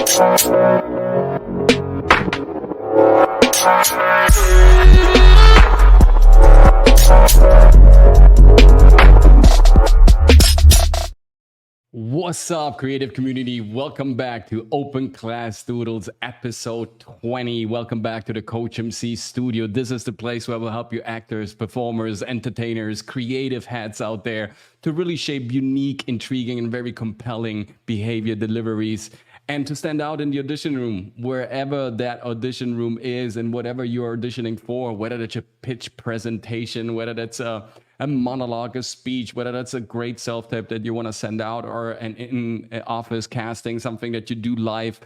What's up, creative community? Welcome back to Open Class Doodles episode 20. Welcome back to the COACHMC studio. This is the place where we'll help you actors, performers, entertainers, creative heads out there to really shape unique, intriguing, and very compelling behavior deliveries and to stand out in the audition room, wherever that audition room is and whatever you're auditioning for, whether that's a pitch presentation, whether that's a monologue, a speech, whether that's a great self-tape that you want to send out or an in-office casting, something that you do live,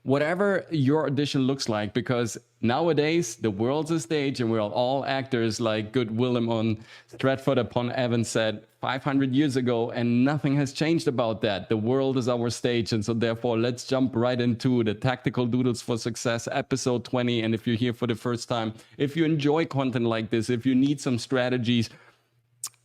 whatever your audition looks like, because nowadays the world's a stage and we're all actors, like good Willem on Stratford-upon-Avon said 500 years ago, and nothing has changed about that. The world is our stage, and so therefore let's jump right into the Tactical Doodles for Success episode 20. And if you're here for the first time, if you enjoy content like this, if you need some strategies,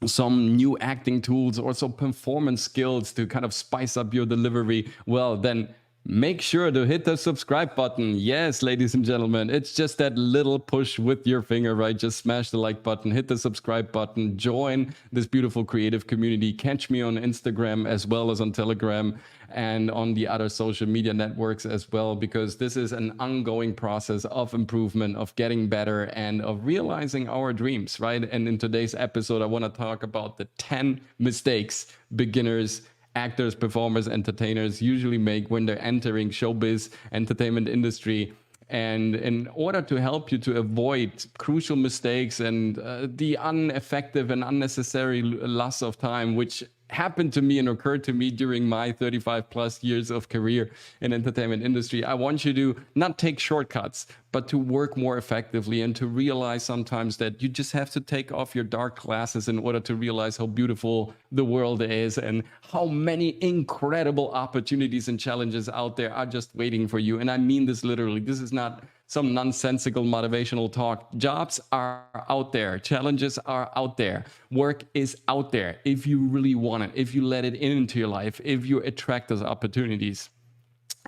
some new acting tools, or some performance skills to kind of spice up your delivery, well, then make sure to hit the subscribe button. Yes, ladies and gentlemen, it's just that little push with your finger, right? Just smash the like button, hit the subscribe button, join this beautiful creative community. Catch me on Instagram as well as on Telegram and on the other social media networks as well, because this is an ongoing process of improvement, of getting better, and of realizing our dreams, right? And in today's episode, I want to talk about the 10 mistakes beginners, actors, performers, entertainers usually make when they're entering showbiz entertainment industry. And in order to help you to avoid crucial mistakes and the ineffective and unnecessary loss of time, which happened to me and occurred to me during my 35 plus years of career in entertainment industry, I want you to not take shortcuts, but to work more effectively and to realize sometimes that you just have to take off your dark glasses in order to realize how beautiful the world is and how many incredible opportunities and challenges out there are just waiting for you. And I mean this literally. This is not some nonsensical motivational talk. Jobs are out there. Challenges are out there. Work is out there. If you really want it, if you let it into your life, if you attract those opportunities,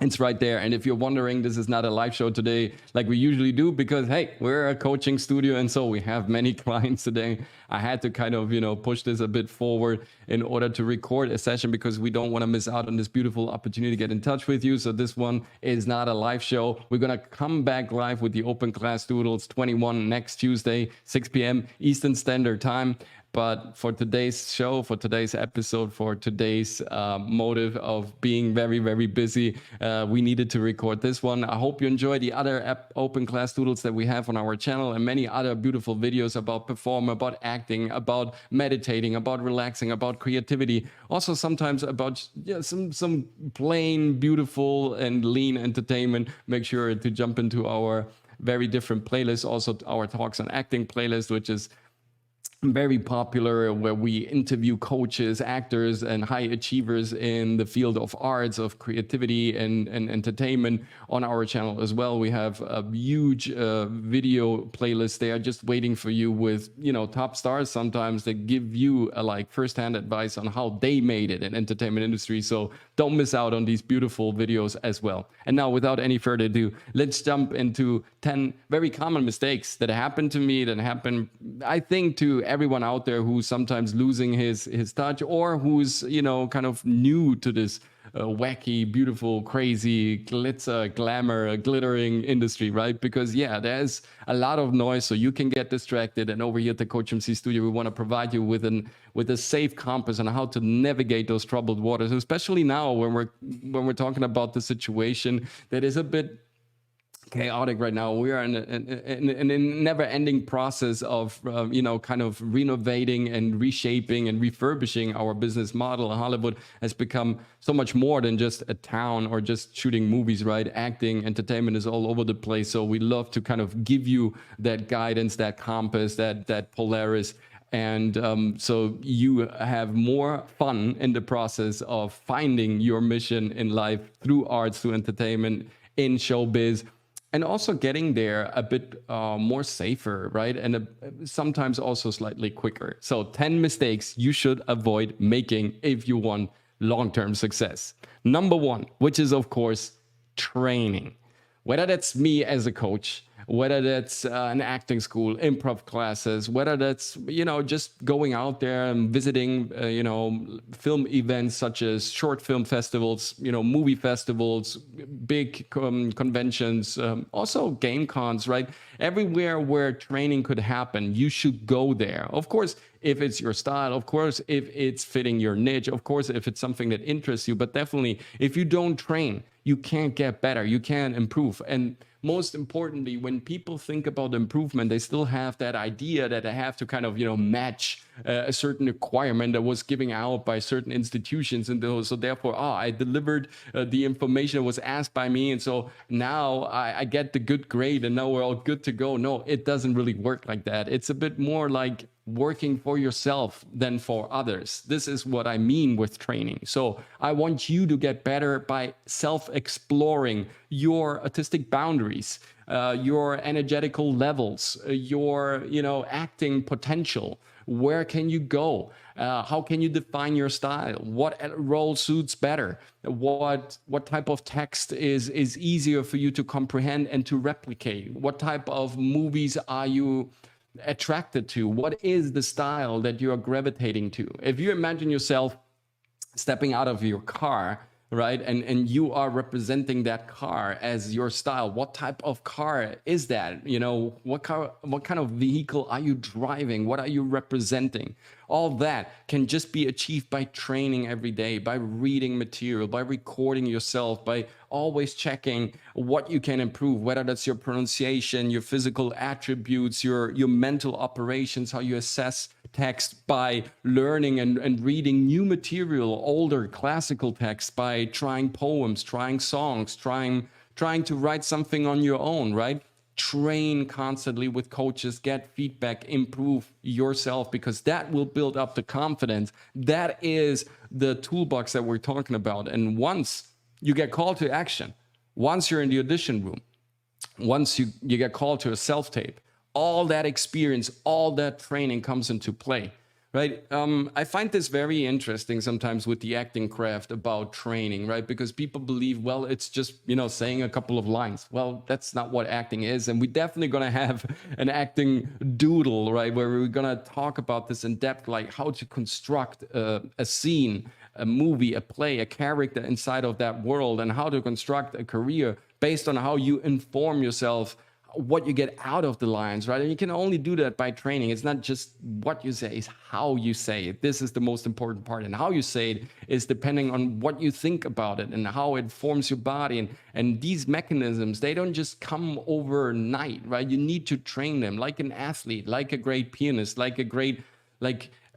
it's right there. And if you're wondering, this is not a live show today like we usually do, because hey, we're a coaching studio and so we have many clients today. I had to kind of, push this a bit forward in order to record a session because we don't want to miss out on this beautiful opportunity to get in touch with you. So this one is not a live show. We're going to come back live with the Open Class Doodles 21 next Tuesday, 6 p.m. Eastern Standard Time. But for today's show, for today's episode, for today's motive of being very, very busy, we needed to record this one. I hope you enjoy the other Open Class Doodles that we have on our channel and many other beautiful videos about perform, about acting, about meditating, about relaxing, about creativity. Also sometimes about some plain, beautiful and lean entertainment. Make sure to jump into our very different playlist, also our Talks on Acting playlist, which is very popular, where we interview coaches, actors, and high achievers in the field of arts, of creativity and entertainment on our channel as well. We have a huge video playlist there just waiting for you with, top stars sometimes that give you like firsthand advice on how they made it in entertainment industry. So don't miss out on these beautiful videos as well. And now, without any further ado, let's jump into 10 very common mistakes that happened to me, that happen, I think, to everyone out there who's sometimes losing his touch, or who's kind of new to this wacky, beautiful, crazy, glitzer, glamour, glittering industry, right? Because there's a lot of noise, so you can get distracted. And over here at the COACHMC studio, we want to provide you with a safe compass on how to navigate those troubled waters, especially now when we're talking about the situation that is a bit chaotic right now. We are in a never-ending process of, kind of renovating and reshaping and refurbishing our business model. Hollywood has become so much more than just a town or just shooting movies, right? Acting, entertainment is all over the place. So we love to kind of give you that guidance, that compass, that Polaris. And so you have more fun in the process of finding your mission in life through arts, through entertainment, in showbiz, and also getting there a bit more safer, right? And sometimes also slightly quicker. So 10 mistakes you should avoid making if you want long-term success. Number one, which is of course training. Whether that's me as a coach, whether that's an acting school, improv classes, whether that's, just going out there and visiting, film events such as short film festivals, movie festivals, big conventions, also game cons, right? Everywhere where training could happen, you should go there. Of course, if it's your style, of course, if it's fitting your niche, of course, if it's something that interests you, but definitely if you don't train, you can't get better, you can't improve. And most importantly, when people think about improvement, they still have that idea that they have to kind of, match a certain requirement that was given out by certain institutions. And so therefore, I delivered the information that was asked by me. And so now I get the good grade and now we're all good to go. No, it doesn't really work like that. It's a bit more like working for yourself than for others. This is what I mean with training. So I want you to get better by self-exploring your artistic boundaries, your energetical levels, your, acting potential. Where can you go? How can you define your style? What role suits better? What type of text is easier for you to comprehend and to replicate? What type of movies are you attracted to? What is the style that you are gravitating to? If you imagine yourself stepping out of your car, right, and you are representing that car as your style, what type of car is that? What kind of vehicle are you driving? What are you representing? All that can just be achieved by training every day, by reading material, by recording yourself, by always checking what you can improve, whether that's your pronunciation, your physical attributes, your mental operations, how you assess text, by learning and reading new material, older classical texts, by trying poems, trying songs, trying to write something on your own, right? Train constantly with coaches, get feedback, improve yourself, because that will build up the confidence. That is the toolbox that we're talking about. And once you get called to action, once you're in the audition room, once you get called to a self-tape, all that experience, all that training comes into play, right? I find this very interesting sometimes with the acting craft about training, right? Because people believe, well, it's just, saying a couple of lines. Well, that's not what acting is. And we're definitely going to have an acting doodle, right? Where we're going to talk about this in depth, like how to construct a scene, a movie, a play, a character inside of that world, and how to construct a career based on how you inform yourself, what you get out of the lines, right? And you can only do that by training. It's not just what you say, it's how you say it. This is the most important part. And how you say it is depending on what you think about it and how it forms your body. And these mechanisms, they don't just come overnight, right? You need to train them like an athlete, like a great pianist, like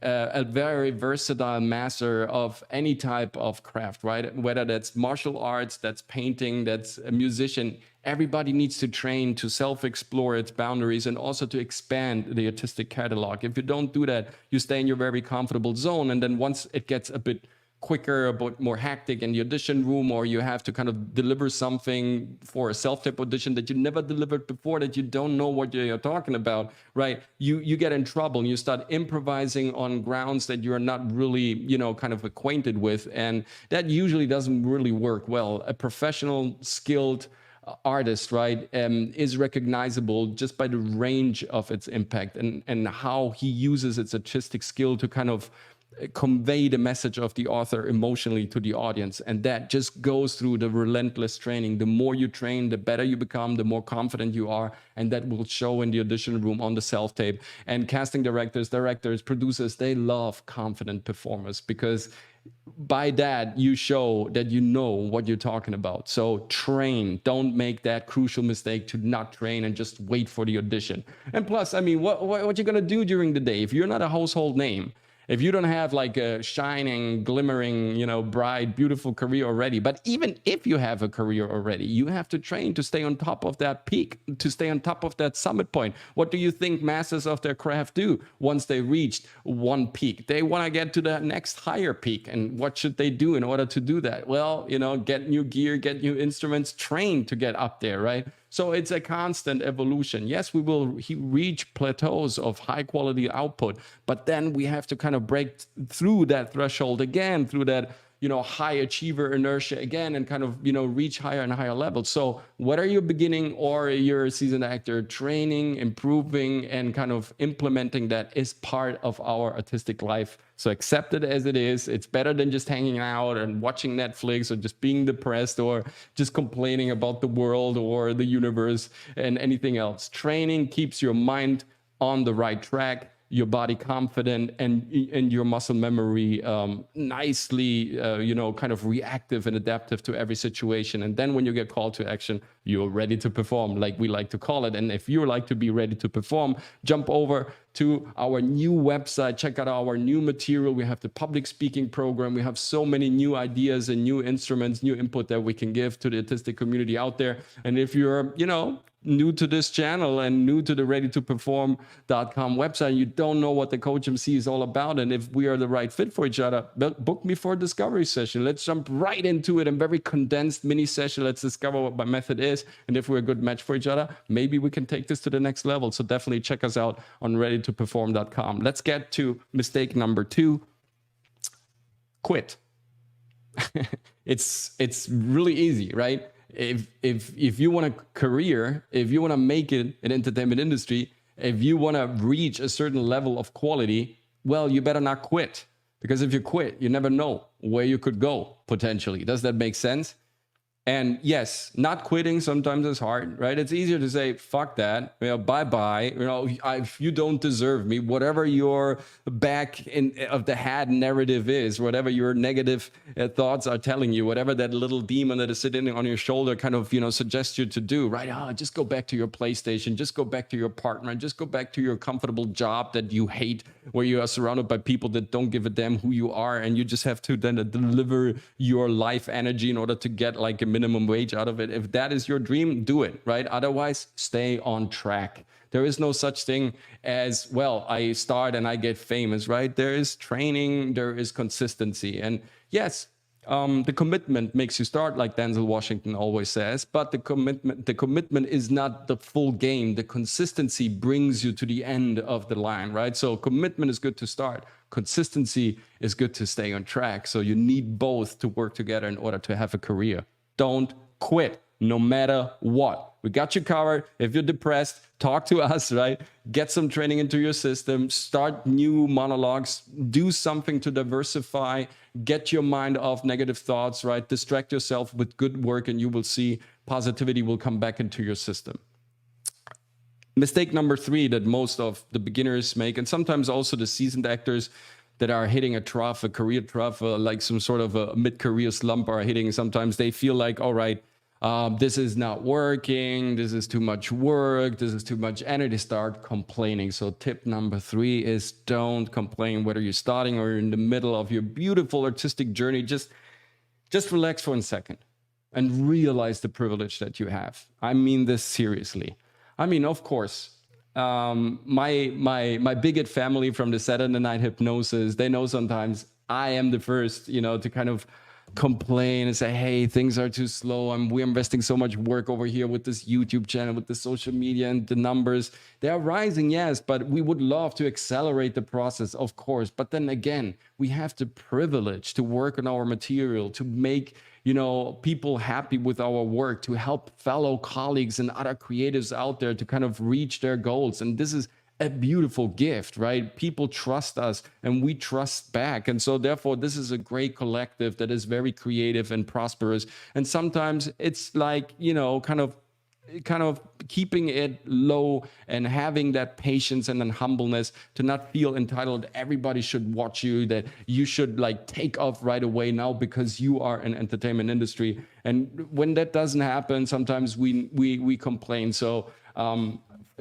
a very versatile master of any type of craft, right? Whether that's martial arts, that's painting, that's a musician. Everybody needs to train to self-explore its boundaries and also to expand the artistic catalog. If you don't do that, you stay in your very comfortable zone. And then once it gets a bit quicker, a bit more hectic in the audition room, or you have to kind of deliver something for a self-tape audition that you never delivered before, that you don't know what you're talking about, right? You get in trouble and you start improvising on grounds that you're not really, kind of acquainted with. And that usually doesn't really work well. A professional, skilled artist, right, is recognizable just by the range of its impact and how he uses its artistic skill to kind of convey the message of the author emotionally to the audience. And that just goes through the relentless training. The more you train, the better you become, the more confident you are, and that will show in the audition room, on the self-tape. And casting directors, producers, they love confident performers, because by that you show that you know what you're talking about. So train. Don't make that crucial mistake to not train and just wait for the audition. And plus, I mean, what you're gonna do during the day if you're not a household name? If you don't have like a shining, glimmering, bright, beautiful career already, but even if you have a career already, you have to train to stay on top of that peak, to stay on top of that summit point. What do you think masters of their craft do once they reached one peak? They want to get to the next higher peak. And what should they do in order to do that? Well, get new gear, get new instruments, train to get up there, right? So it's a constant evolution. Yes, we will reach plateaus of high quality output, but then we have to kind of break through that threshold again, through that high achiever inertia again and kind of, reach higher and higher levels. So whether you're beginning or you're a seasoned actor, training, improving, and kind of implementing that is part of our artistic life. So accept it as it is. It's better than just hanging out and watching Netflix or just being depressed or just complaining about the world or the universe and anything else. Training keeps your mind on the right track, your body confident, and your muscle memory nicely, kind of reactive and adaptive to every situation. And then when you get called to action, you're ready to perform, like we like to call it. And if you like to be ready to perform, jump over to our new website, check out our new material. We have the public speaking program. We have so many new ideas and new instruments, new input that we can give to the artistic community out there. And if you're, new to this channel and new to the readytoperform.com website, you don't know what the COACHMC is all about, and if we are the right fit for each other, book me for a discovery session. Let's jump right into it, a very condensed mini session. Let's discover what my method is, and if we're a good match for each other, maybe we can take this to the next level. So definitely check us out on readytoperform.com. Let's get to mistake number 2. Quit. It's really easy, right? If you want a career, if you want to make it in entertainment industry, if you want to reach a certain level of quality, well, you better not quit. Because if you quit, you never know where you could go potentially. Does that make sense? And yes, not quitting sometimes is hard, right? It's easier to say, fuck that, bye-bye, if you don't deserve me, whatever your back of the hat narrative is, whatever your negative thoughts are telling you, whatever that little demon that is sitting on your shoulder kind of, suggests you to do, right? Just go back to your PlayStation, just go back to your partner, just go back to your comfortable job that you hate, where you are surrounded by people that don't give a damn who you are, and you just have to then deliver your life energy in order to get like a minimum wage out of it. If that is your dream, do it, right? Otherwise, stay on track. There is no such thing as, well, I start and I get famous, right? There is training, there is consistency. And yes, the commitment makes you start, like Denzel Washington always says, but the commitment is not the full game. The consistency brings you to the end of the line, right? So commitment is good to start. Consistency is good to stay on track. So you need both to work together in order to have a career. Don't quit, no matter what. We got you covered. If you're depressed, talk to us, right? Get some training into your system, start new monologues, do something to diversify, get your mind off negative thoughts, right? Distract yourself with good work, and you will see positivity will come back into your system. Mistake number 3 that most of the beginners make, and sometimes also the seasoned actors that are hitting a trough, a career trough, like some sort of a mid-career slump are hitting. Sometimes they feel like, all right, this is not working, this is too much work, this is too much energy, start complaining. So tip number 3 is don't complain, whether you're starting or in the middle of your beautiful artistic journey. Just relax for a second and realize the privilege that you have. I mean this seriously. I mean, of course, my bigot family from the Saturday Night Hypnosis, they know sometimes I am the first, to kind of complain and say, hey, things are too slow. We're investing so much work over here with this YouTube channel, with the social media, and the numbers. They are rising, yes, but we would love to accelerate the process, of course. But then again, we have the privilege to work on our material, to make people happy with our work, to help fellow colleagues and other creatives out there to kind of reach their goals. And this is a beautiful gift, right? People trust us and we trust back. And so therefore, this is a great collective that is very creative and prosperous. And sometimes it's like, kind of keeping it low and having that patience and then humbleness to not feel entitled. Everybody should watch you, that you should like take off right away now because you are an entertainment industry. And when that doesn't happen, sometimes we complain. So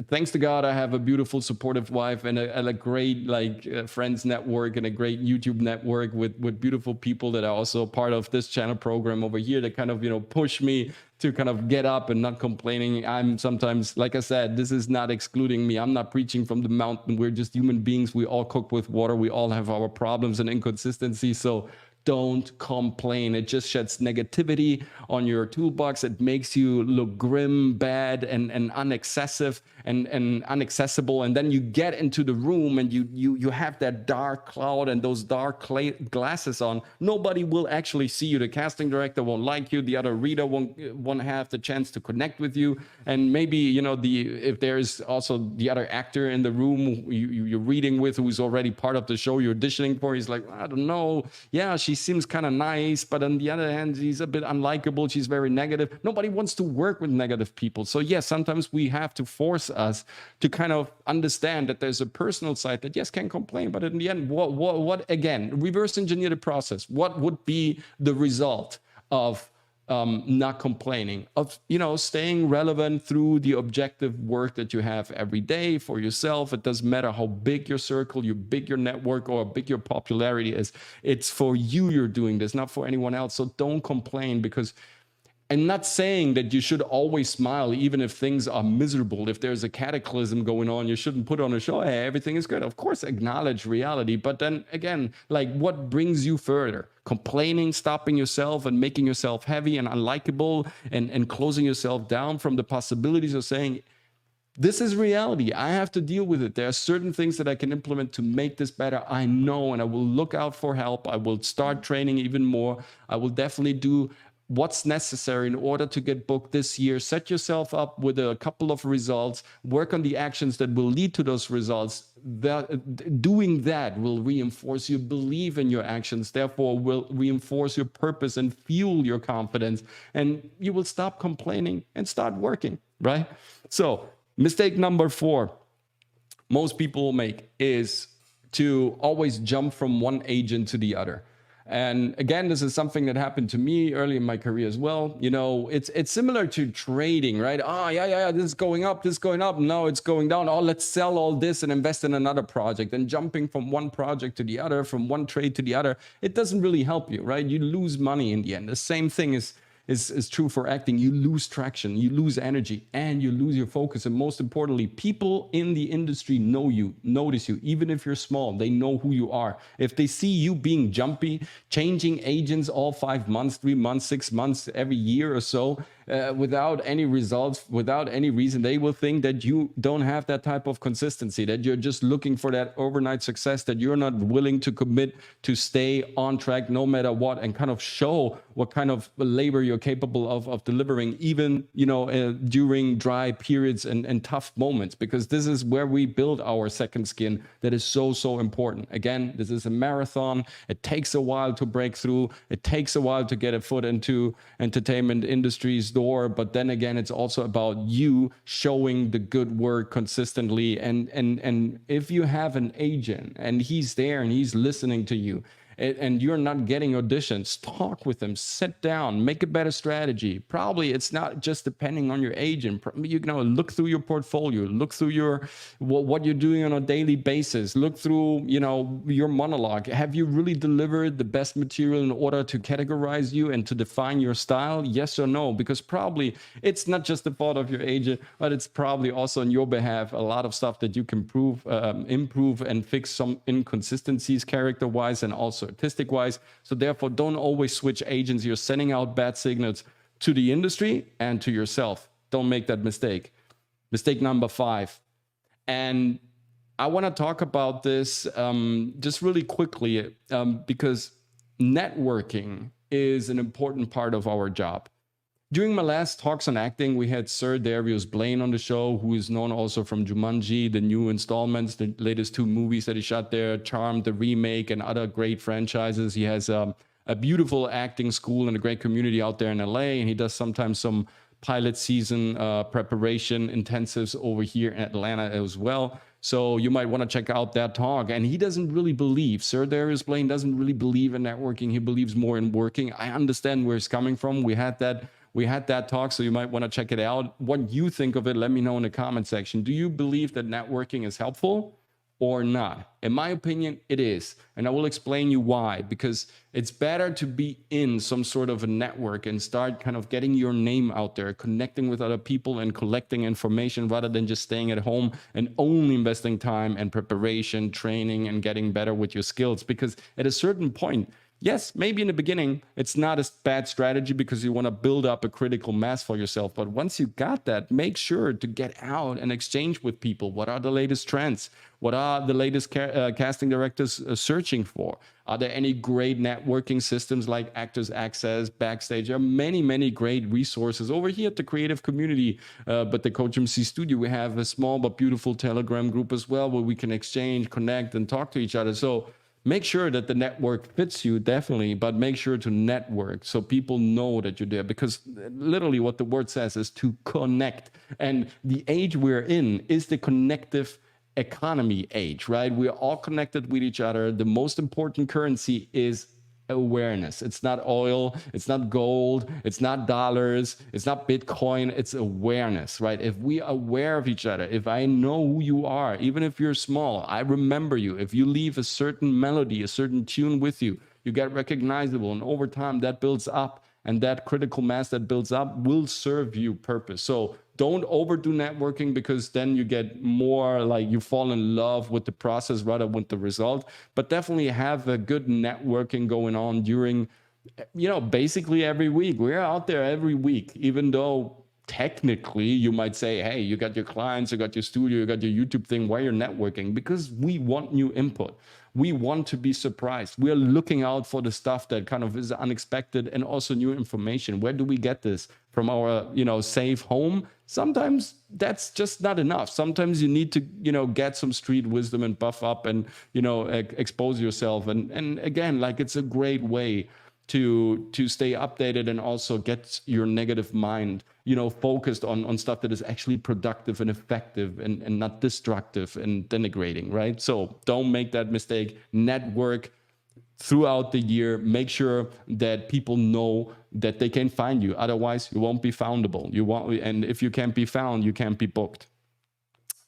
thanks to God, I have a beautiful, supportive wife and a great friends network and a great YouTube network with beautiful people that are also part of this channel program over here that kind of, push me to kind of get up and not complaining. I'm sometimes, like I said, this is not excluding me. I'm not preaching from the mountain. We're just human beings. We all cook with water. We all have our problems and inconsistencies. So don't complain. It just sheds negativity on your toolbox. It makes you look grim, bad, and unaccessible, and inaccessible. And then you get into the room and you have that dark cloud and those dark glasses on. Nobody will actually see you. The casting director won't like you. The other reader won't have the chance to connect with you. And maybe, you know, if there's also the other actor in the room you're reading with, who's already part of the show you're auditioning for, he's like, I don't know, yeah, she seems kind of nice, but on the other hand, she's a bit unlikable, she's very negative. Nobody wants to work with negative people. So yes, sometimes we have to force us to kind of understand that there's a personal side that, yes, can complain, but in the end, what again, reverse engineer the process. What would be the result of not complaining, of, you know, staying relevant through the objective work that you have every day for yourself? It doesn't matter how big your circle, how big your network, or how big your popularity is. It's for you you're doing this, not for anyone else. So don't complain, because I'm not saying that you should always smile, even if things are miserable. If there's a cataclysm going on, you shouldn't put on a show, hey, everything is good. Of course, acknowledge reality. But then again, like, what brings you further? Complaining, stopping yourself and making yourself heavy and unlikable, and closing yourself down from the possibilities of saying, this is reality. I have to deal with it. There are certain things that I can implement to make this better. I know, and I will look out for help. I will start training even more. I will definitely do what's necessary in order to get booked this year. Set yourself up with a couple of results, work on the actions that will lead to those results. Doing that will reinforce your belief in your actions, therefore will reinforce your purpose and fuel your confidence, and you will stop complaining and start working, right? So mistake number 4 most people make is to always jump from one agent to the other. And again, this is something that happened to me early in my career as well. You know, it's similar to trading, right? Oh, yeah, this is going up, this is going up. No, it's going down. Oh, let's sell all this and invest in another project. And jumping from one project to the other, from one trade to the other, it doesn't really help you, right? You lose money in the end. The same thing is true for acting. You lose traction, you lose energy, and you lose your focus. And most importantly, people in the industry know you, notice you. Even if you're small, they know who you are. If they see you being jumpy, changing agents all 5 months, 3 months, 6 months, every year or so, without any results, without any reason, they will think that you don't have that type of consistency, that you're just looking for that overnight success, that you're not willing to commit to stay on track no matter what, and kind of show what kind of labor you're capable of delivering, even, you know, during dry periods and tough moments, because this is where we build our second skin. That is so important. Again, this is a marathon. It takes a while to break through. It takes a while to get a foot into entertainment industry's door, but then again, it's also about you showing the good work consistently. And if you have an agent and he's there and he's listening to you, and you're not getting auditions, talk with them, sit down, make a better strategy. Probably it's not just depending on your agent. You know, look through your portfolio, look through your what you're doing on a daily basis, look through, you know, your monologue. Have you really delivered the best material in order to categorize you and to define your style? Yes or no? Because probably it's not just the fault of your agent, but it's probably also on your behalf a lot of stuff that you can improve and fix some inconsistencies character-wise and also artistic-wise. So therefore, don't always switch agents. You're sending out bad signals to the industry and to yourself. Don't make that mistake. Mistake number 5. And I want to talk about this just really quickly because networking is an important part of our job. During my last talks on acting, we had Sir Darius Blaine on the show, who is known also from Jumanji, the new installments, the latest 2 movies that he shot there, Charmed, the remake, and other great franchises. He has a beautiful acting school and a great community out there in LA, and he does sometimes some pilot season preparation intensives over here in Atlanta as well. So you might want to check out that talk. And he doesn't really believe, Sir Darius Blaine doesn't really believe in networking. He believes more in working. I understand where he's coming from. We had that talk, so you might want to check it out. What you think of it, let me know in the comment section. Do you believe that networking is helpful or not? In my opinion, it is. And I will explain you why. Because it's better to be in some sort of a network and start kind of getting your name out there, connecting with other people and collecting information, rather than just staying at home and only investing time and preparation, training, and getting better with your skills. Because at a certain point, Yes, maybe in the beginning, it's not a bad strategy because you want to build up a critical mass for yourself. But once you got that, make sure to get out and exchange with people. What are the latest trends? What are the latest casting directors searching for? Are there any great networking systems like Actors Access, Backstage? There are many, many great resources over here at the creative community. But the COACHMC studio, we have a small but beautiful Telegram group as well where we can exchange, connect, and talk to each other. So make sure that the network fits you, definitely, but make sure to network so people know that you're there, because literally what the word says is to connect. And the age we're in is the connective economy age, right? We're all connected with each other. The most important currency is awareness. It's not oil, it's not gold, it's not dollars, it's not Bitcoin, it's awareness, right? If we are aware of each other, if I know who you are, even if you're small, I remember you. If you leave a certain melody, a certain tune with you, you get recognizable, and over time that builds up, and that critical mass that builds up will serve you purpose. So don't overdo networking, because then you get more like you fall in love with the process rather than with the result. But definitely have a good networking going on during, basically every week. We're out there every week, even though technically you might say, hey, you got your clients, you got your studio, you got your YouTube thing, why you're networking? Because we want new input. We want to be surprised. We're looking out for the stuff that kind of is unexpected, and also new information. Where do we get this? From our, safe home? Sometimes that's just not enough. Sometimes you need to, get some street wisdom and buff up and, expose yourself. And again, like, it's a great way to stay updated and also get your negative mind, focused on stuff that is actually productive and effective and not destructive and denigrating, right? So don't make that mistake. Network throughout the year. Make sure that people know that they can find you. Otherwise, you won't be foundable. And if you can't be found, you can't be booked.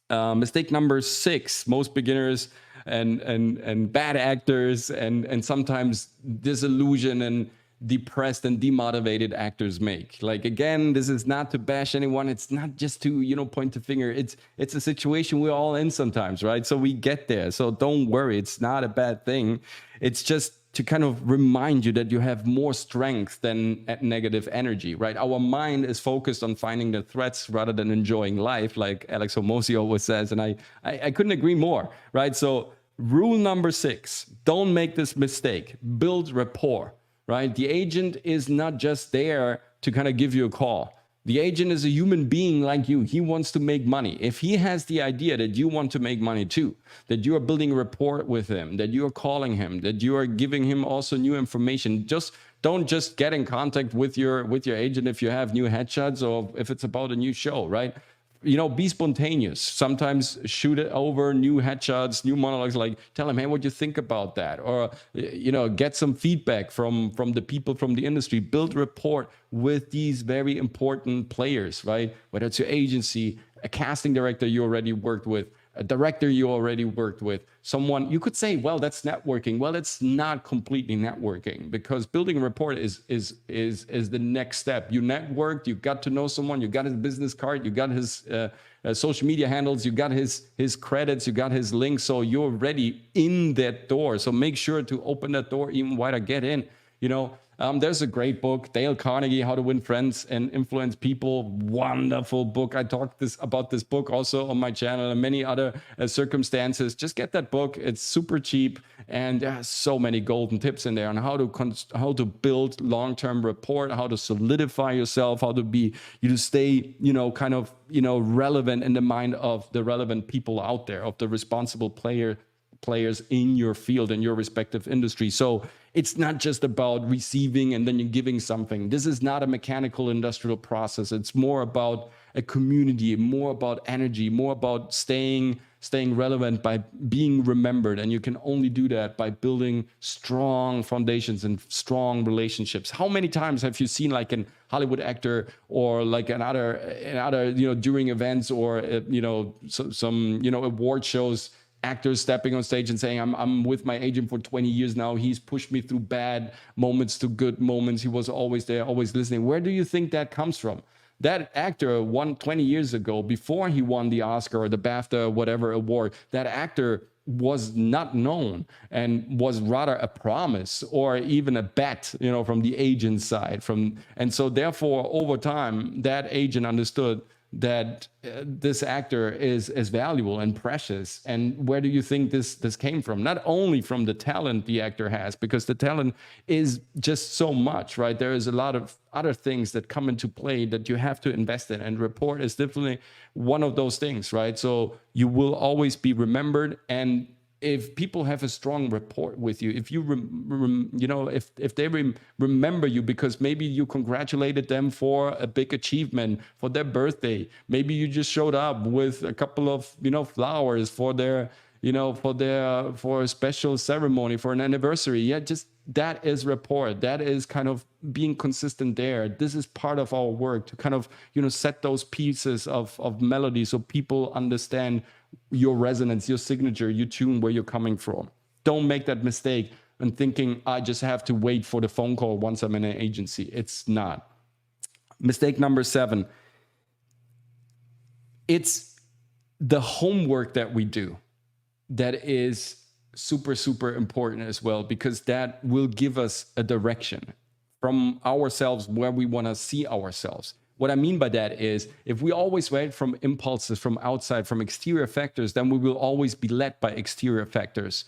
Mistake number 6, most beginners and bad actors and sometimes disillusioned and depressed and demotivated actors make. Like, again, this is not to bash anyone. It's not just to, point the finger. It's a situation we're all in sometimes, right? So we get there. So don't worry. It's not a bad thing. It's just to kind of remind you that you have more strength than negative energy, right? Our mind is focused on finding the threats rather than enjoying life, like Alex Hormozi always says, and I couldn't agree more, right? So rule number 6, don't make this mistake. Build rapport, right? The agent is not just there to kind of give you a call. The agent is a human being like you. He wants to make money. If he has the idea that you want to make money too, that you are building a rapport with him, that you are calling him, that you are giving him also new information, don't just get in contact with your agent if you have new headshots or if it's about a new show, right? Be spontaneous. Sometimes shoot it over new headshots, new monologues, like tell them, hey, what do you think about that? Or, get some feedback from the people from the industry. Build rapport with these very important players, right? Whether it's your agency, a casting director you already worked with, a director you already worked with, someone you could say, well, that's networking. Well, it's not completely networking, because building a rapport is the next step. You networked, you got to know someone, you got his business card, you got his social media handles, you got his credits, you got his links, so you're already in that door. So make sure to open that door even wider, get in. There's a great book, Dale Carnegie, How to Win Friends and Influence People. Wonderful book. I talked about this book also on my channel and many other circumstances. Just get that book. It's super cheap, and there are so many golden tips in there on how to build long-term rapport, how to solidify yourself, how to stay, relevant in the mind of the relevant people out there, of the responsible players in your field, in your respective industry. So it's not just about receiving and then you're giving something. This is not a mechanical industrial process. It's more about a community, more about energy, more about staying relevant by being remembered. And you can only do that by building strong foundations and strong relationships. How many times have you seen like an Hollywood actor or like another during events or some award shows, actors stepping on stage and saying, I'm with my agent for 20 years now. He's pushed me through bad moments to good moments. He was always there, always listening. Where do you think that comes from? That actor won 20 years ago, before he won the Oscar or the BAFTA, whatever award, that actor was not known and was rather a promise or even a bet, from the agent side. And so therefore, over time, that agent understood that this actor is valuable and precious. And where do you think this came from? Not only from the talent the actor has, because the talent is just so much, right? There is a lot of other things that come into play that you have to invest in, and rapport is definitely one of those things, right? So you will always be remembered. And if people have a strong rapport with you, if you if they remember you because maybe you congratulated them for a big achievement, for their birthday, maybe you just showed up with a couple of flowers for their for a special ceremony, for an anniversary. Yeah, just that is rapport. That is kind of being consistent there. This is part of our work to kind of set those pieces of melody so people understand your resonance, your signature, your tune, where you're coming from. Don't make that mistake and thinking I just have to wait for the phone call once I'm in an agency. It's not. Mistake number 7. It's the homework that we do that is super, super important as well, because that will give us a direction from ourselves where we want to see ourselves. What I mean by that is, if we always wait from impulses from outside, from exterior factors, then we will always be led by external factors,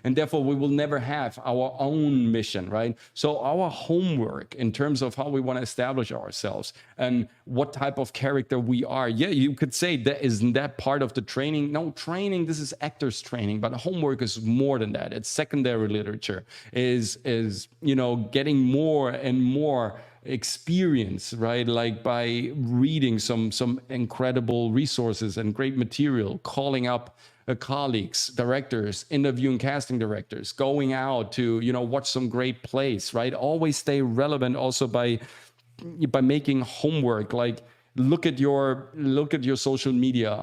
and therefore we will never have our own mission, right? So our homework in terms of how we want to establish ourselves and what type of character we are. Yeah, you could say that isn't that part of the training? No, training, this is actors training, but homework is more than that. It's secondary literature, is getting more and more experience, right? Like by reading some incredible resources and great material, calling up colleagues, directors, interviewing casting directors, going out to watch some great plays, right? Always stay relevant also by making homework. Like look at your social media.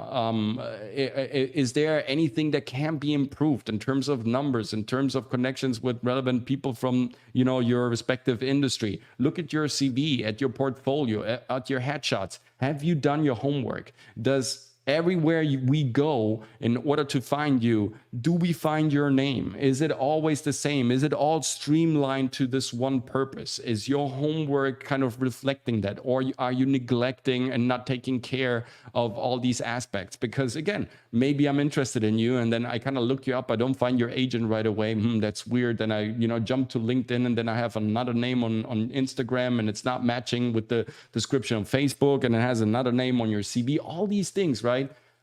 Is there anything that can be improved in terms of numbers, in terms of connections with relevant people from your respective industry? Look at your CV, at your portfolio, at your headshots. Have you done your homework? Does everywhere we go, in order to find you, do we find your name? Is it always the same? Is it all streamlined to this one purpose? Is your homework kind of reflecting that? Or are you neglecting and not taking care of all these aspects? Because again, maybe I'm interested in you and then I kind of look you up. I don't find your agent right away. That's weird. Then I jump to LinkedIn and then I have another name on Instagram and it's not matching with the description on Facebook, and it has another name on your CV. All these things, right?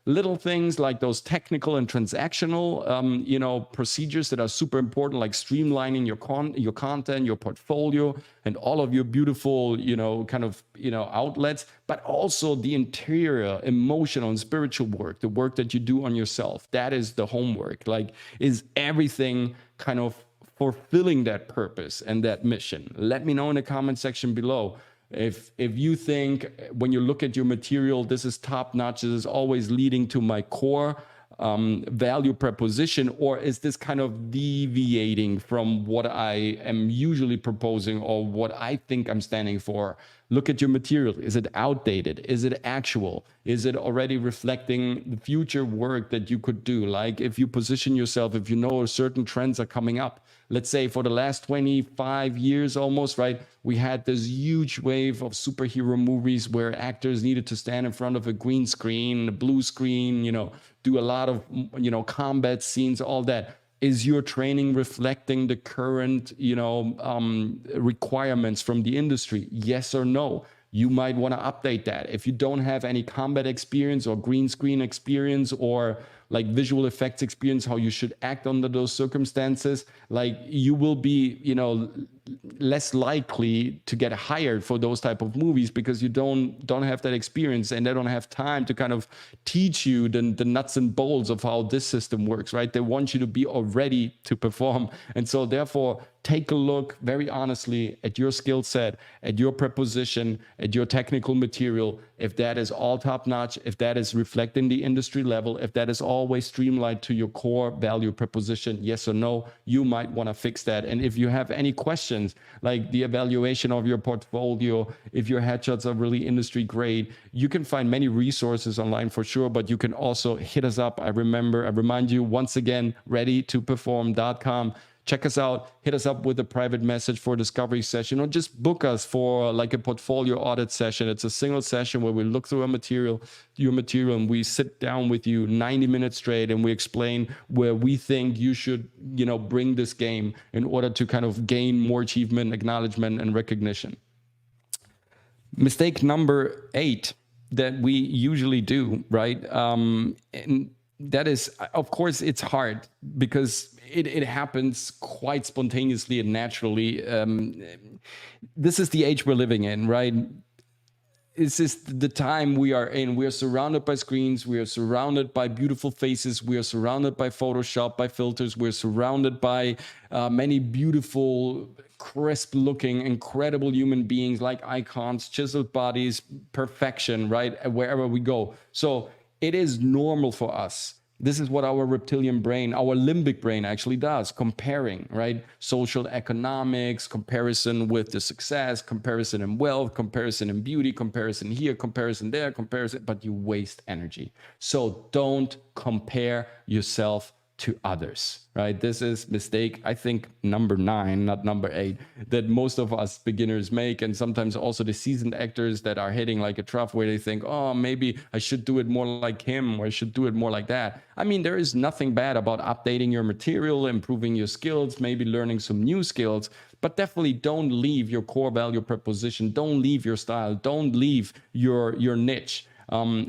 Little things like those technical and transactional, procedures that are super important, like streamlining your content, your portfolio, and all of your beautiful, outlets, but also the interior, emotional and spiritual work, the work that you do on yourself. That is the homework. Like, is everything kind of fulfilling that purpose and that mission? Let me know in the comment section below. If you think when you look at your material, this is top notch, this is always leading to my core value proposition, or is this kind of deviating from what I am usually proposing or what I think I'm standing for? Look at your material. Is it outdated? Is it actual? Is it already reflecting the future work that you could do? Like if you position yourself, if you know certain trends are coming up, let's say for the last 25 years almost, right? We had this huge wave of superhero movies where actors needed to stand in front of a green screen, a blue screen, do a lot of, combat scenes, all that. Is your training reflecting the current, requirements from the industry? Yes or no? You might want to update that. If you don't have any combat experience or green screen experience or like visual effects experience, how you should act under those circumstances, like you will be, less likely to get hired for those type of movies because you don't have that experience and they don't have time to kind of teach you the nuts and bolts of how this system works, right? They want you to be already to perform. And so therefore, take a look very honestly at your skill set, at your preposition, at your technical material, if that is all top notch, if that is reflecting the industry level, if that is all always streamlined to your core value proposition? Yes or no? You might want to fix that. And if you have any questions, like the evaluation of your portfolio, if your headshots are really industry grade, you can find many resources online for sure, but you can also hit us up. I remind you once again, readytoperform.com. Check us out, hit us up with a private message for a discovery session, or just book us for like a portfolio audit session. It's a single session where we look through your material, and we sit down with you 90 minutes straight, and we explain where we think you should, bring this game in order to kind of gain more achievement, acknowledgement, and recognition. Mistake number 8 that we usually do, right? And that is, of course, it's hard because it happens quite spontaneously and naturally. This is the age we're living in, right? This is the time we are in. We are surrounded by screens. We are surrounded by beautiful faces. We are surrounded by Photoshop, by filters. We're surrounded by many beautiful, crisp-looking, incredible human beings, like icons, chiseled bodies, perfection, right? Wherever we go. So it is normal for us. This is what our reptilian brain, our limbic brain actually does, comparing, right? Social economics, comparison with the success, comparison in wealth, comparison in beauty, comparison here, comparison there, comparison, but you waste energy. So don't compare yourself to others, right? This is mistake, I think, number 9, not number 8, that most of us beginners make. And sometimes also the seasoned actors that are hitting like a trough where they think, oh, maybe I should do it more like him, or I should do it more like that. I mean, there is nothing bad about updating your material, improving your skills, maybe learning some new skills, but definitely don't leave your core value proposition. Don't leave your style. Don't leave your niche.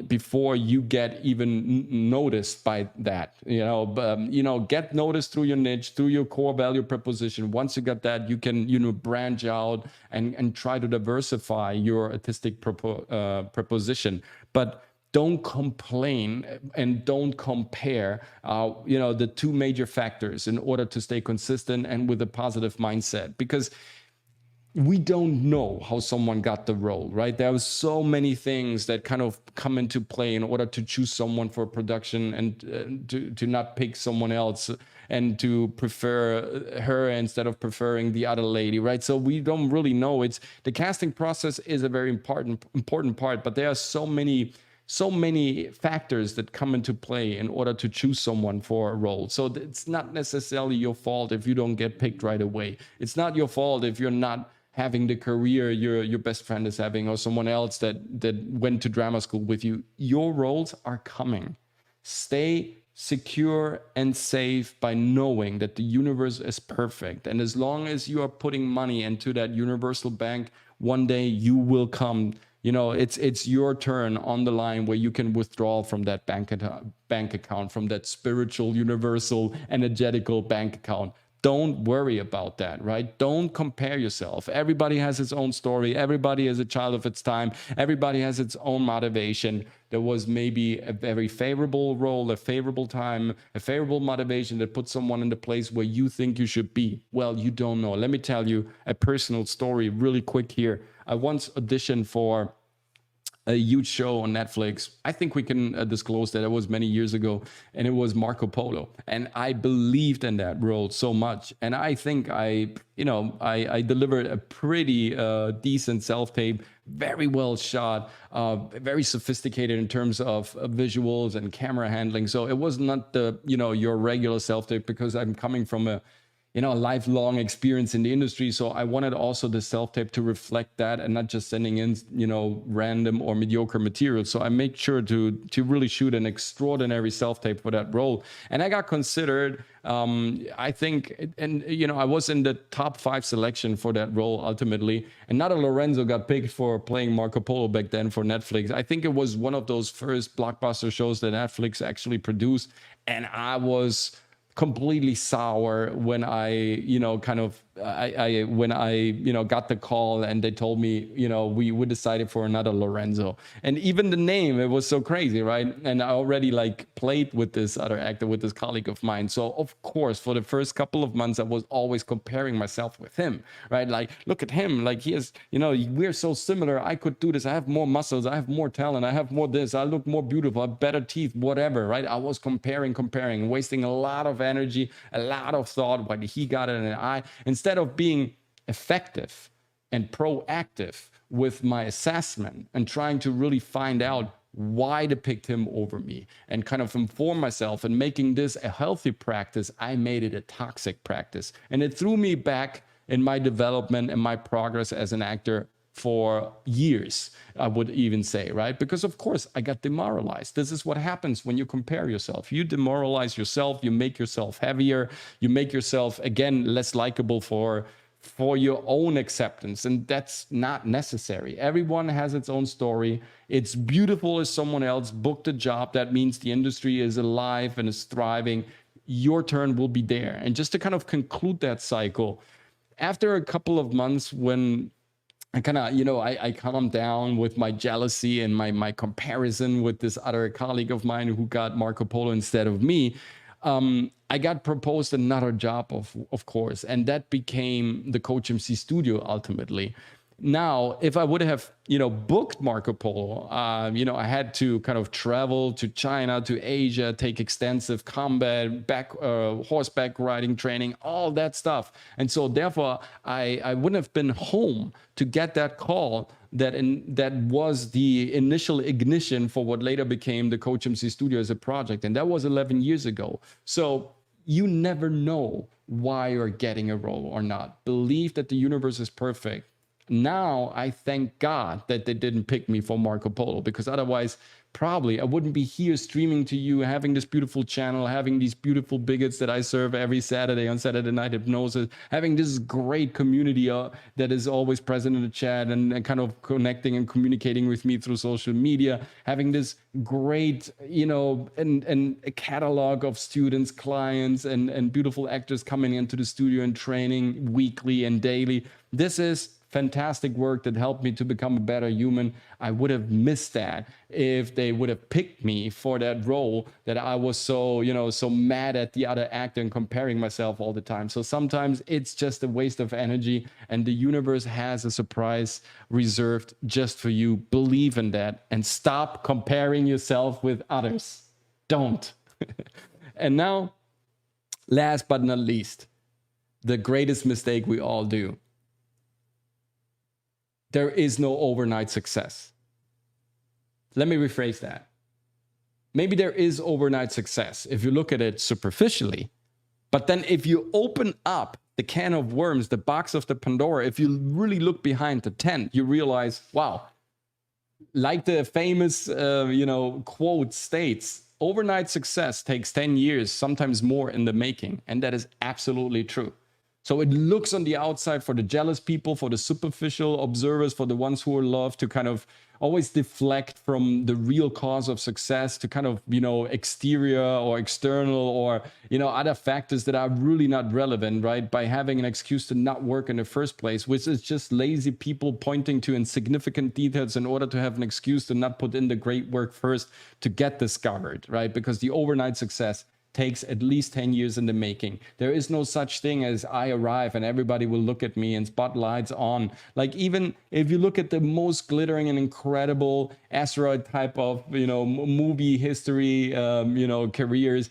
Before you get even noticed by that, get noticed through your niche, through your core value proposition. Once you got that, you can, branch out and try to diversify your artistic proposition. But don't complain and don't compare, the 2 major factors in order to stay consistent and with a positive mindset, because we don't know how someone got the role, right? There are so many things that kind of come into play in order to choose someone for production, and to not pick someone else, and to prefer her instead of preferring the other lady, right? So we don't really know. The casting process is a very important part, but there are so many factors that come into play in order to choose someone for a role. So it's not necessarily your fault if you don't get picked right away. It's not your fault if you're not having the career your best friend is having, or someone else that went to drama school with you. Your roles are coming. Stay secure and safe by knowing that the universe is perfect. And as long as you are putting money into that universal bank, one day you will come. It's your turn on the line where you can withdraw from that bank account, from that spiritual, universal, energetical bank account. Don't worry about that, right? Don't compare yourself. Everybody has its own story. Everybody is a child of its time. Everybody has its own motivation. There was maybe a very favorable role, a favorable time, a favorable motivation that put someone in the place where you think you should be. Well, you don't know. Let me tell you a personal story really quick here. I once auditioned for a huge show on Netflix. I think we can disclose that it was many years ago, and it was Marco Polo. And I believed in that role so much. And I think I delivered a pretty decent self-tape, very well shot, very sophisticated in terms of visuals and camera handling. So it was not your regular self-tape, because I'm coming from a lifelong experience in the industry. So I wanted also the self-tape to reflect that, and not just sending in, random or mediocre material. So I made sure to really shoot an extraordinary self-tape for that role. And I got considered, I think, and, I was in the top 5 selection for that role ultimately. And not a Lorenzo got picked for playing Marco Polo back then for Netflix. I think it was one of those first blockbuster shows that Netflix actually produced. And I was completely sour when I, kind of when I, got the call and they told me, we decided for another Lorenzo. And even the name, it was so crazy, right? And I already like played with this other actor, with this colleague of mine. So of course, for the first couple of months, I was always comparing myself with him, right? Like, look at him, like he is, we're so similar. I could do this. I have more muscles. I have more talent. I have more this. I look more beautiful. I have better teeth, whatever, right? I was comparing, wasting a lot of energy, a lot of thought. Why did he got it and I? Instead of being effective and proactive with my assessment and trying to really find out why they picked him over me and kind of inform myself and making this a healthy practice, I made it a toxic practice. And it threw me back in my development and my progress as an actor for years, I would even say, right? Because of course I got demoralized. This is what happens when you compare yourself. You demoralize yourself, you make yourself heavier, you make yourself, again, less likable for your own acceptance. And that's not necessary. Everyone has its own story. It's beautiful if someone else booked a job. That means the industry is alive and is thriving. Your turn will be there. And just to kind of conclude that cycle, after a couple of months when I kind of, I calmed down with my jealousy and my comparison with this other colleague of mine who got Marco Polo instead of me. I got proposed another job, of course, and that became the COACHMC studio ultimately. Now, if I would have, booked Marco Polo, I had to kind of travel to China, to Asia, take extensive combat, horseback riding training, all that stuff. And so therefore, I wouldn't have been home to get that call that was the initial ignition for what later became the COACHMC studio as a project. And that was 11 years ago. So you never know why you're getting a role or not. Believe that the universe is perfect. Now I thank God that they didn't pick me for Marco Polo, because otherwise probably I wouldn't be here streaming to you, having this beautiful channel, having these beautiful bigots that I serve every Saturday on Saturday Night Hypnosis, having this great community that is always present in the chat and kind of connecting and communicating with me through social media, having this great, and a catalog of students, clients, and beautiful actors coming into the studio and training weekly and daily. This is fantastic work that helped me to become a better human. I would have missed that if they would have picked me for that role that I was so, so mad at the other actor and comparing myself all the time. So sometimes it's just a waste of energy, and the universe has a surprise reserved just for you. Believe in that and stop comparing yourself with others. Don't. And now, last but not least, the greatest mistake we all do. There is no overnight success. Let me rephrase that. Maybe there is overnight success if you look at it superficially, but then if you open up the can of worms, the box of the Pandora, if you really look behind the tent, you realize, wow, like the famous, quote states, overnight success takes 10 years, sometimes more in the making. And that is absolutely true. So it looks on the outside for the jealous people, for the superficial observers, for the ones who are loved to kind of always deflect from the real cause of success to kind of, exterior or external or, other factors that are really not relevant, right? By having an excuse to not work in the first place, which is just lazy people pointing to insignificant details in order to have an excuse to not put in the great work first to get discovered, right? Because the overnight success takes at least 10 years in the making. There is no such thing as I arrive and everybody will look at me and spotlights on. Like, even if you look at the most glittering and incredible asteroid type of, movie history, careers,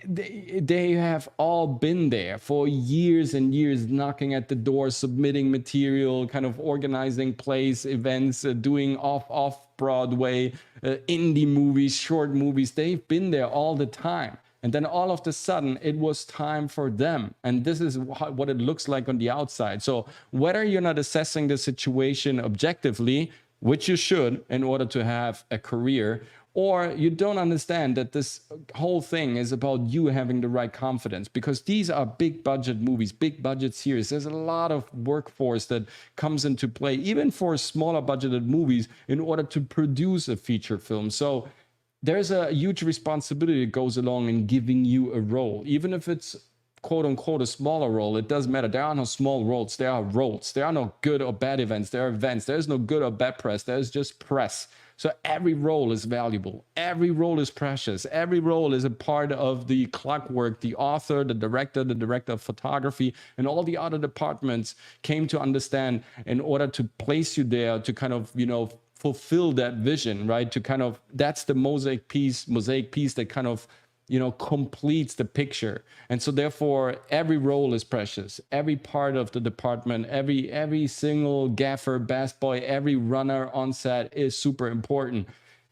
they have all been there for years and years, knocking at the door, submitting material, kind of organizing plays, events, doing off Broadway, indie movies, short movies. They've been there all the time. And then all of a sudden, it was time for them. And this is what it looks like on the outside. So whether you're not assessing the situation objectively, which you should in order to have a career, or you don't understand that this whole thing is about you having the right confidence, because these are big budget movies, big budget series. There's a lot of workforce that comes into play, even for smaller budgeted movies, in order to produce a feature film. So there's a huge responsibility that goes along in giving you a role, even if it's quote unquote a smaller role, it doesn't matter. There are no small roles. There are roles. There are no good or bad events. There are events. There's no good or bad press. There's just press. So every role is valuable. Every role is precious. Every role is a part of the clockwork. The author, the director of photography, and all the other departments came to understand in order to place you there to kind of, fulfill that vision, right? To kind of, that's the mosaic piece that kind of, completes the picture. And so therefore every role is precious. Every part of the department, every single gaffer, bass boy, every runner on set is super important.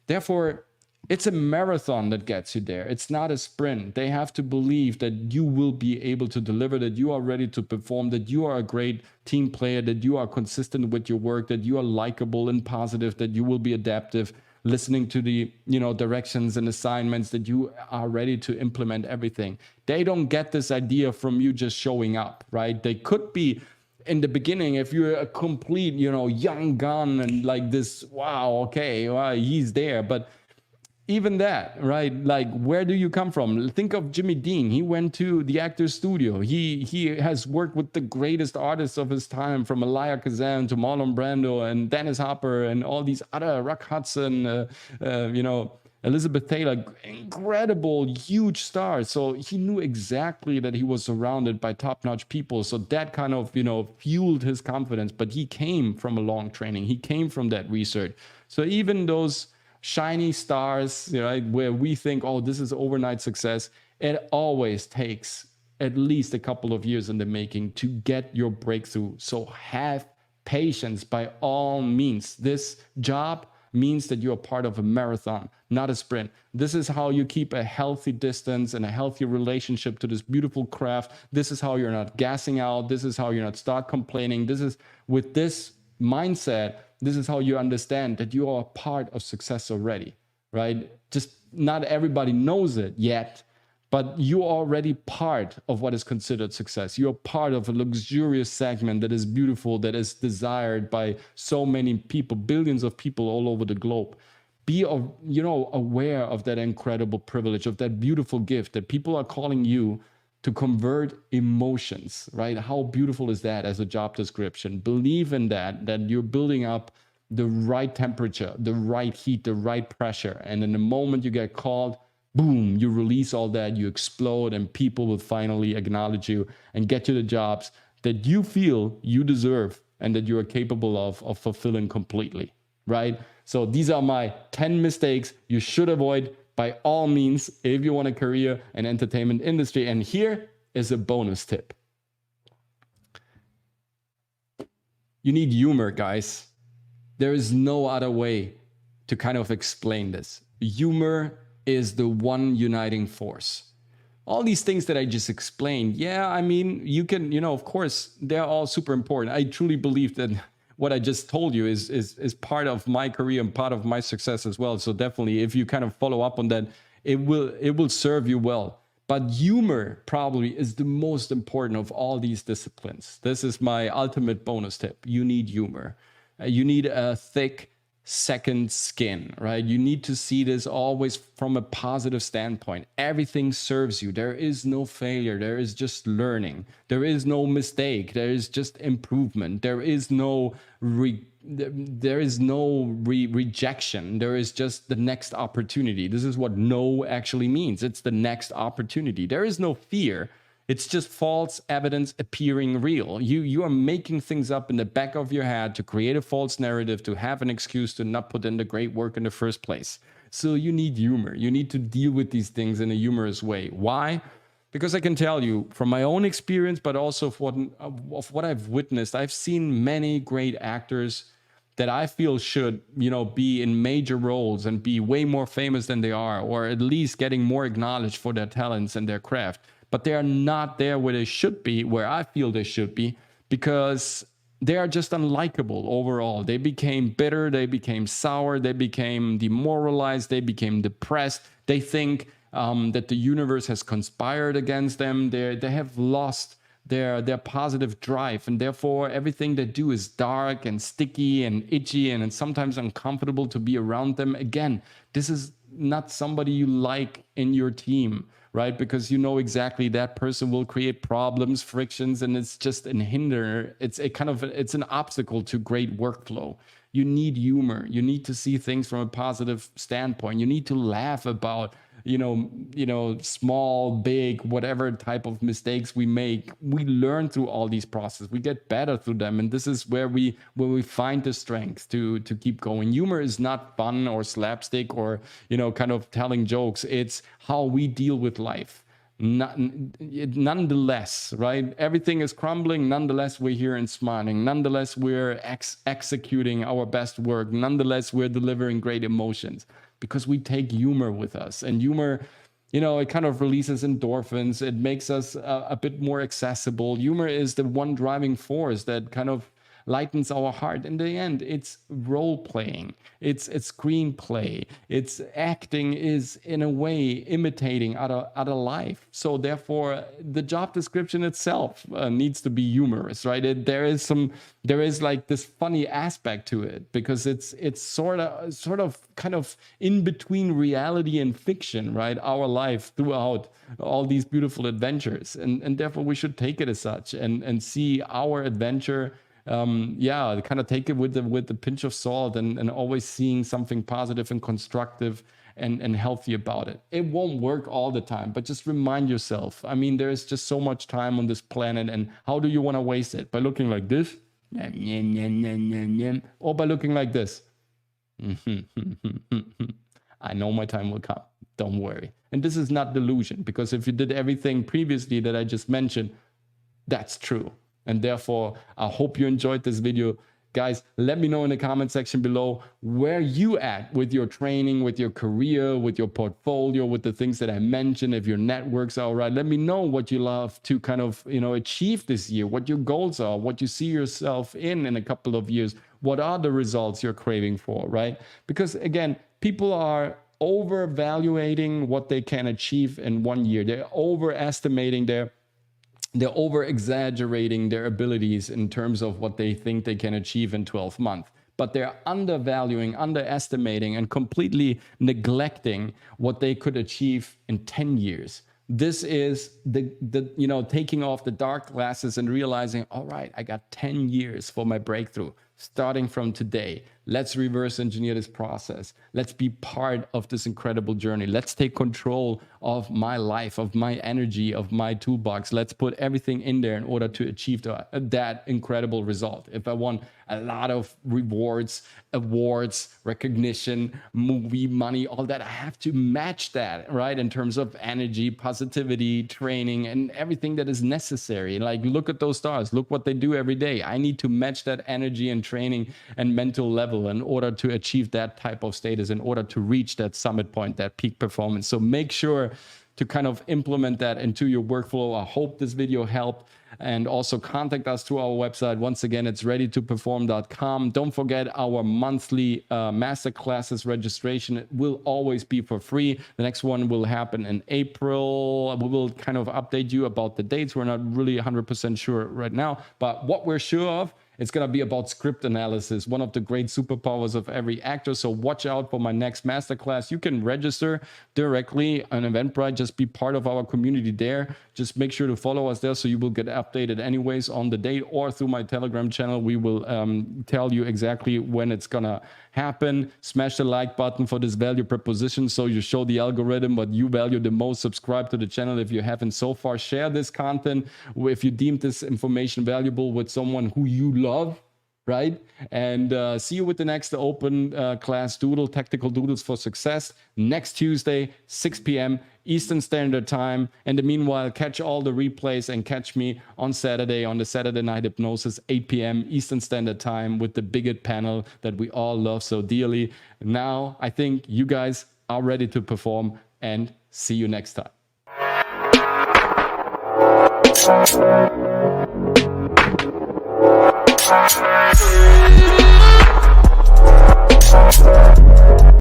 Therefore, it's a marathon that gets you there. It's not a sprint. They have to believe that you will be able to deliver, that you are ready to perform, that you are a great team player, that you are consistent with your work, that you are likable and positive, that you will be adaptive, listening to the directions and assignments, that you are ready to implement everything. They don't get this idea from you just showing up, right? They could be in the beginning, if you're a complete young gun and like this, wow, okay, well, he's there. But even that, right? Like, where do you come from? Think of Jimmy Dean. He went to the actor's studio. He has worked with the greatest artists of his time, from Elia Kazan to Marlon Brando and Dennis Hopper and all these other, Rock Hudson, Elizabeth Taylor, incredible, huge stars. So he knew exactly that he was surrounded by top-notch people. So that kind of, fueled his confidence. But he came from a long training. He came from that research. So even those shiny stars, right, where we think, oh, this is overnight success, it always takes at least a couple of years in the making to get your breakthrough. So have patience by all means. This job means that you're part of a marathon, not a sprint. This is how you keep a healthy distance and a healthy relationship to this beautiful craft. This is how you're not gassing out. This is how you're not start complaining. This is, with this mindset, this is how you understand that you are a part of success already, right? Just not everybody knows it yet, but you're already part of what is considered success. You're part of a luxurious segment that is beautiful, that is desired by so many people, billions of people all over the globe. Be aware of that incredible privilege, of that beautiful gift that people are calling you to convert emotions, right? How beautiful is that as a job description? Believe in that you're building up the right temperature, the right heat, the right pressure. And in the moment you get called, boom, you release all that, you explode, and people will finally acknowledge you and get you the jobs that you feel you deserve and that you are capable of fulfilling completely, right? So these are my 10 mistakes you should avoid by all means if you want a career in entertainment industry. And here is a bonus tip. You need humor, guys. There is no other way to kind of explain this. Humor is the one uniting force. All these things that I just explained, yeah, I mean, you can, of course, they're all super important. I truly believe that what I just told you is part of my career and part of my success as well. So definitely, if you kind of follow up on that, it will serve you well. But humor probably is the most important of all these disciplines. This is my ultimate bonus tip. You need humor. You need a thick second skin, right? You need to see this always from a positive standpoint. Everything serves you. There is no failure. There is just learning. There is no mistake. There is just improvement. There is no rejection. There is just the next opportunity. This is what no actually means. It's the next opportunity. There is no fear. It's just false evidence appearing real. You are making things up in the back of your head to create a false narrative, to have an excuse to not put in the great work in the first place. So you need humor. You need to deal with these things in a humorous way. Why? Because I can tell you from my own experience, but also of what I've witnessed, I've seen many great actors that I feel should, be in major roles and be way more famous than they are, or at least getting more acknowledged for their talents and their craft. But they are not there where they should be, where I feel they should be, because they are just unlikable overall. They became bitter, they became sour, they became demoralized, they became depressed. They think that the universe has conspired against them. They have lost their positive drive, and therefore everything they do is dark and sticky and itchy and sometimes uncomfortable to be around them. Again, this is not somebody you like in your team, right? Because you know exactly that person will create problems, frictions, and it's just an hinder. It's an obstacle to great workflow. You need humor. You need to see things from a positive standpoint. You need to laugh about, small, big, whatever type of mistakes we make. We learn through all these processes. We get better through them. And this is where we find the strength to keep going. Humor is not fun or slapstick or, kind of telling jokes. It's how we deal with life. Nonetheless, right? Everything is crumbling. Nonetheless, we're here and smiling. Nonetheless, we're executing our best work. Nonetheless, we're delivering great emotions because we take humor with us. And humor, it kind of releases endorphins. It makes us a bit more accessible. Humor is the one driving force that kind of lightens our heart. In the end, it's role playing, it's screenplay, it's acting, is in a way imitating other life. So therefore, the job description itself needs to be humorous, right? There is like this funny aspect to it because it's sort of kind of in between reality and fiction, right? Our life throughout all these beautiful adventures, and therefore we should take it as such and see our adventure. Kind of take it with the pinch of salt and always seeing something positive and constructive and healthy about it. It won't work all the time, but just remind yourself. I mean, there is just so much time on this planet, and how do you want to waste it? By looking like this? Or by looking like this? I know my time will come. Don't worry. And this is not delusion, because if you did everything previously that I just mentioned, that's true. And therefore, I hope you enjoyed this video. Guys, let me know in the comment section below where you at with your training, with your career, with your portfolio, with the things that I mentioned. If your networks are all right, let me know what you love to kind of, achieve this year, what your goals are, what you see yourself in a couple of years. What are the results you're craving for, right? Because again, people are overvaluating what they can achieve in 1 year. They're overestimating they're over-exaggerating their abilities in terms of what they think they can achieve in 12 months. But they're undervaluing, underestimating, and completely neglecting what they could achieve in 10 years. This is the taking off the dark glasses and realizing, all right, I got 10 years for my breakthrough. Starting from today, let's reverse engineer this process. Let's be part of this incredible journey. Let's take control of my life, of my energy, of my toolbox. Let's put everything in there in order to achieve that incredible result. If I want a lot of rewards, awards, recognition, movie, money, all that, I have to match that, right? In terms of energy, positivity, training, and everything that is necessary. Like, look at those stars. Look what they do every day. I need to match that energy and training and mental level in order to achieve that type of status, in order to reach that summit point, that peak performance. So make sure to kind of implement that into your workflow. I hope this video helped, and also contact us through our website. Once again, it's readytoperform.com. Don't forget our monthly masterclasses registration. It will always be for free. The next one will happen in April. We will kind of update you about the dates. We're not really 100% sure right now, but what we're sure of, it's going to be about script analysis, one of the great superpowers of every actor. So watch out for my next masterclass. You can register directly on Eventbrite. Just be part of our community there. Just make sure to follow us there so you will get updated anyways on the date, or through my Telegram channel. We will tell you exactly when it's going to happen. Smash the like button for this value proposition so you show the algorithm what you value the most. Subscribe to the channel if you haven't so far. Share this content if you deem this information valuable with someone who you love, right? And see you with the next open class doodle, Tactical Doodles for Success, next Tuesday, 6 p.m. Eastern Standard Time. And in the meanwhile, catch all the replays and catch me on Saturday on the Saturday Night Hypnosis, 8 p.m. Eastern Standard Time, with the bigot panel that we all love so dearly. Now, I think you guys are ready to perform, and see you next time.